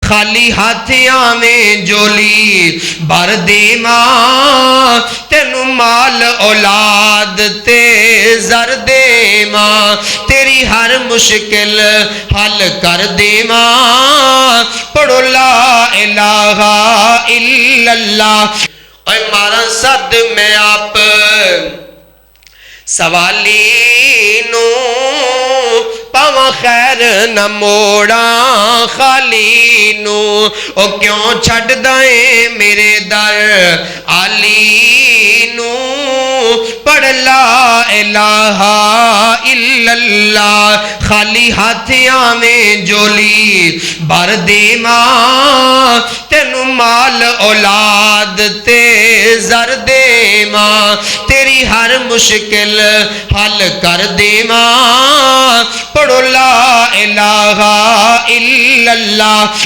खाली हाथ आवें जोली भर देवा तेनू माल औलाद ते जर देवा तेरी हर मुश्किल हल कर देवा पढ़ो ला इलाहा इल्लल्लाह। और मारा सद मैं आप सवाली नू पावा खैर न मोड़ा खाली नू ओ क्यों छड़ दए मेरे दर आली नू पढ़ ला इलाहा इल्लल्लाह। खाली हाथ आवें जोली भर देवा तेनू माल औलाद ते जर देवा तेरी हर मुश्किल हल कर देवा पढ़ो ला इलाहा इल्लल्लाह।